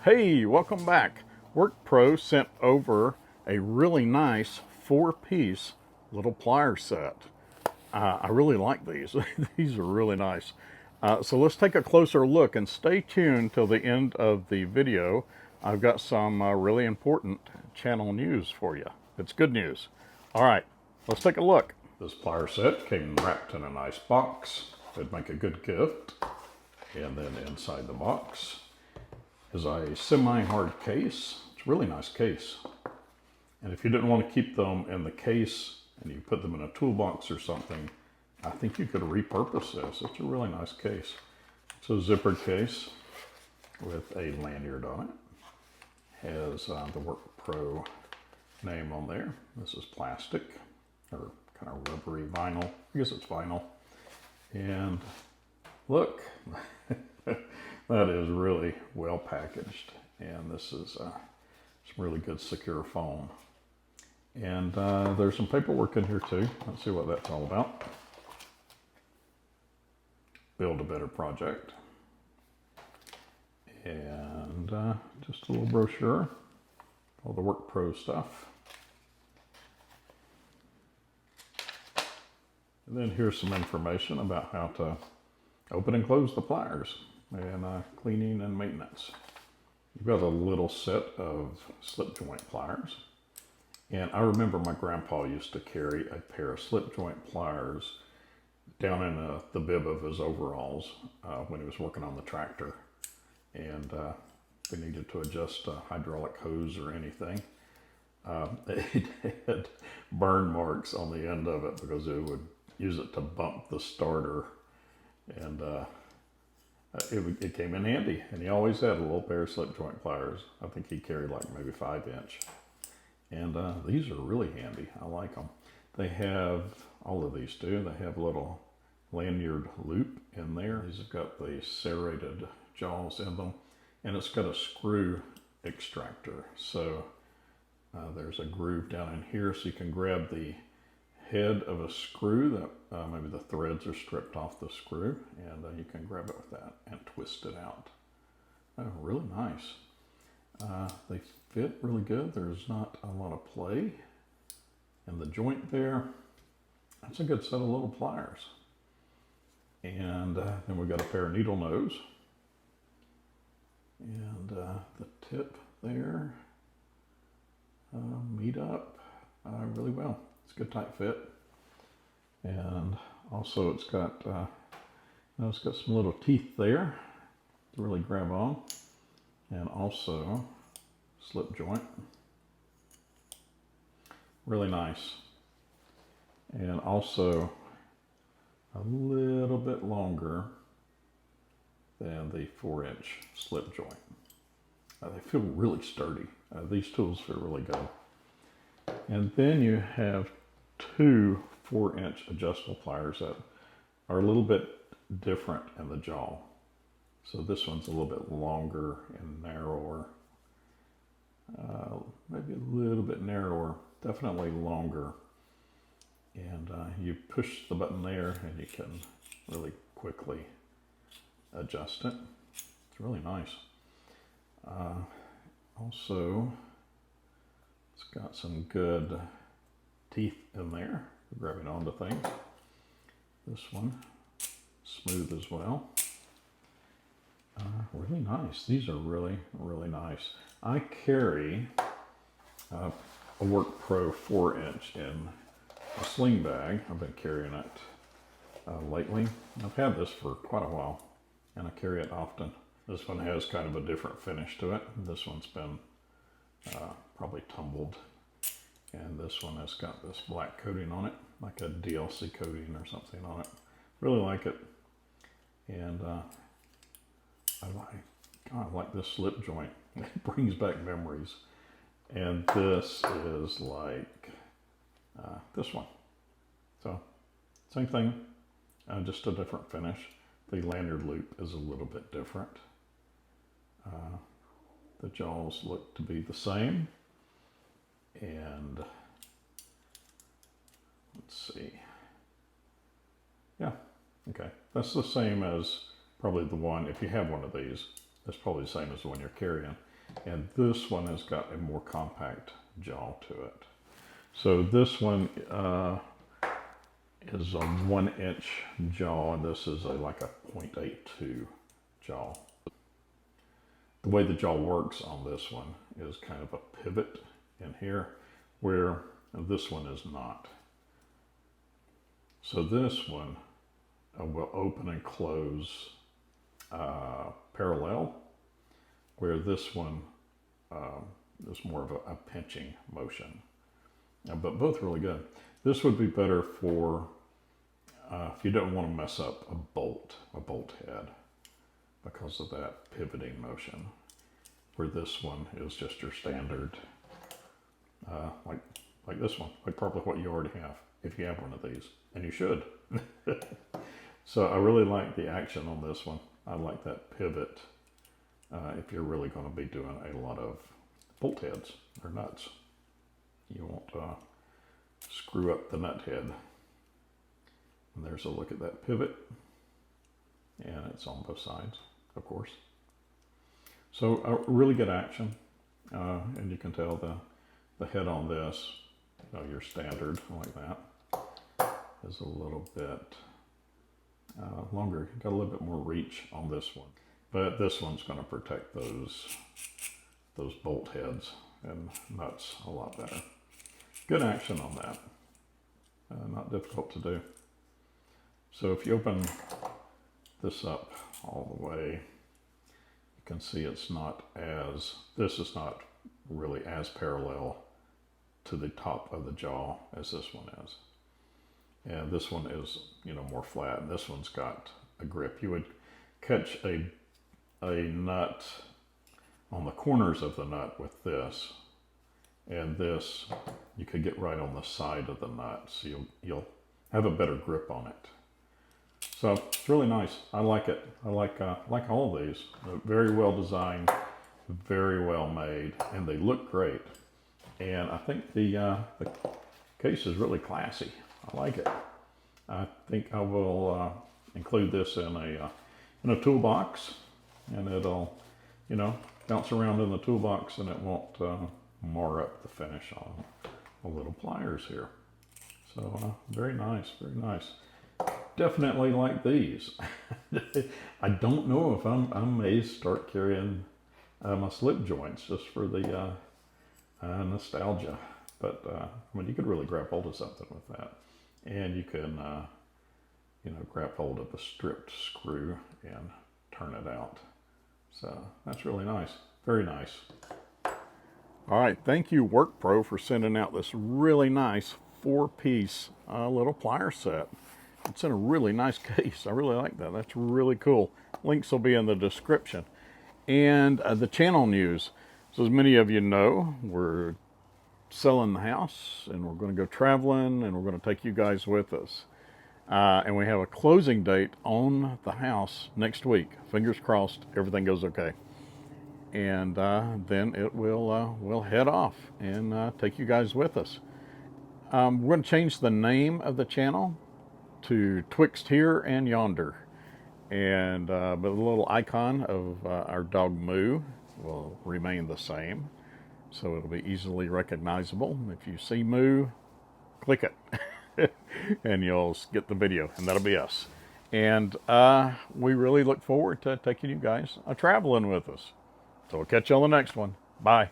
Hey, welcome back. WorkPro sent over a really nice 4-piece little plier set. I really like these. These are really nice. So let's take a closer look and stay tuned till the end of the video. I've got some really important channel news for you. It's good news. All right, let's take a look. This plier set came wrapped in a nice box. It'd make a good gift. And then inside the box is a semi-hard case. It's a really nice case. And if you didn't want to keep them in the case and you put them in a toolbox or something, I think you could repurpose this. It's a really nice case. It's a zippered case with a lanyard on it. Has the WorkPro name on there. This is plastic or kind of rubbery vinyl. I guess it's vinyl. And look, that is really well packaged. And this is some really good secure foam. And there's some paperwork in here too. Let's see what that's all about. Build a better project. And just a little brochure, all the WorkPro stuff. And then here's some information about how to open and close the pliers and cleaning and maintenance. You've got a little set of slip joint pliers. And I remember my grandpa used to carry a pair of slip joint pliers down in the bib of his overalls when he was working on the tractor. And if we needed to adjust a hydraulic hose or anything, it had burn marks on the end of it because it would use it to bump the starter. And it came in handy. And he always had a little pair of slip joint pliers. I think he carried like maybe 5-inch. And these are really handy. I like them. They have, all of these do, they have a little lanyard loop in there. These have got the serrated jaws in them. And it's got a screw extractor. So there's a groove down in here so you can grab the head of a screw that maybe the threads are stripped off the screw, and you can grab it with that and twist it out. Really nice. They fit really good. There's not a lot of play in the joint there. That's a good set of little pliers. And then we've got a pair of needle nose. And the tip there meet up really well. It's a good tight fit. And also it's got some little teeth there to really grab on. And also slip joint. Really nice. And also a little bit longer than the 4-inch slip joint. They feel really sturdy. These tools feel really good. And then you have 2 4-inch adjustable pliers that are a little bit different in the jaw. So this one's a little bit longer and narrower. Maybe a little bit narrower, definitely longer. And you push the button there and you can really quickly adjust it. It's really nice. Also, it's got some good teeth in there for grabbing onto things. This one, smooth as well. Really nice. These are really, really nice. I carry a WorkPro 4-inch in a sling bag. I've been carrying it lately. I've had this for quite a while, and I carry it often. This one has kind of a different finish to it. This one's been probably tumbled. And this one has got this black coating on it, like a DLC coating or something on it. Really like it. And I like this slip joint. It brings back memories. And this is like this one. So, same thing, just a different finish. The lanyard loop is a little bit different. The jaws look to be the same. And let's see. Yeah, okay. That's the same as probably the one, if you have one of these, that's probably the same as the one you're carrying. And this one has got a more compact jaw to it. So this one is a 1-inch jaw, and this is like a 0.82 jaw. The way the jaw works on this one is kind of a pivot in here, where this one is not. So this one will open and close parallel, where this one is more of a pinching motion. But both really good. This would be better for if you don't want to mess up a bolt head because of that pivoting motion, where this one is just your standard, like this one, like probably what you already have, if you have one of these, and you should. So I really like the action on this one. I like that pivot if you're really going to be doing a lot of bolt heads or nuts. You won't screw up the nut head. And there's a look at that pivot, and it's on both sides, of course. So a really good action, and you can tell the head on this, your standard like that, is a little bit longer. Got a little bit more reach on this one, but this one's going to protect those bolt heads and nuts a lot better. Good action on that. Not difficult to do. So if you open this up all the way, you can see this is not really as parallel to the top of the jaw as this one is. And this one is, more flat, and this one's got a grip. You would catch a nut on the corners of the nut with this, and this you could get right on the side of the nut, so you'll have a better grip on it. So it's really nice. I like it. I like all of these. They're very well designed, very well made, and they look great. And I think the case is really classy. I like it. I think I will include this in a toolbox, and it'll, bounce around in the toolbox, and it won't mar up the finish on the little pliers here. So very nice, very nice. Definitely like these. I don't know if I may start carrying my slip joints just for the nostalgia. But you could really grab hold of something with that, and you can grab hold of a stripped screw and turn it out. So that's really nice, very nice. All right, thank you WorkPro for sending out this really nice 4-piece little plier set. It's in a really nice case. I really like that. That's really cool. Links will be in the description. And the channel news. So as many of you know, we're selling the house, and we're going to go traveling, and we're going to take you guys with us. And we have a closing date on the house next week. Fingers crossed, everything goes okay. And then it will we'll head off and take you guys with us. We're going to change the name of the channel to Twixt Here and Yonder, and but the little icon of our dog Moo will remain the same, so it'll be easily recognizable. If you see Moo, click it and you'll get the video, and that'll be us. And we really look forward to taking you guys traveling with us. So we'll catch you on the next one. Bye.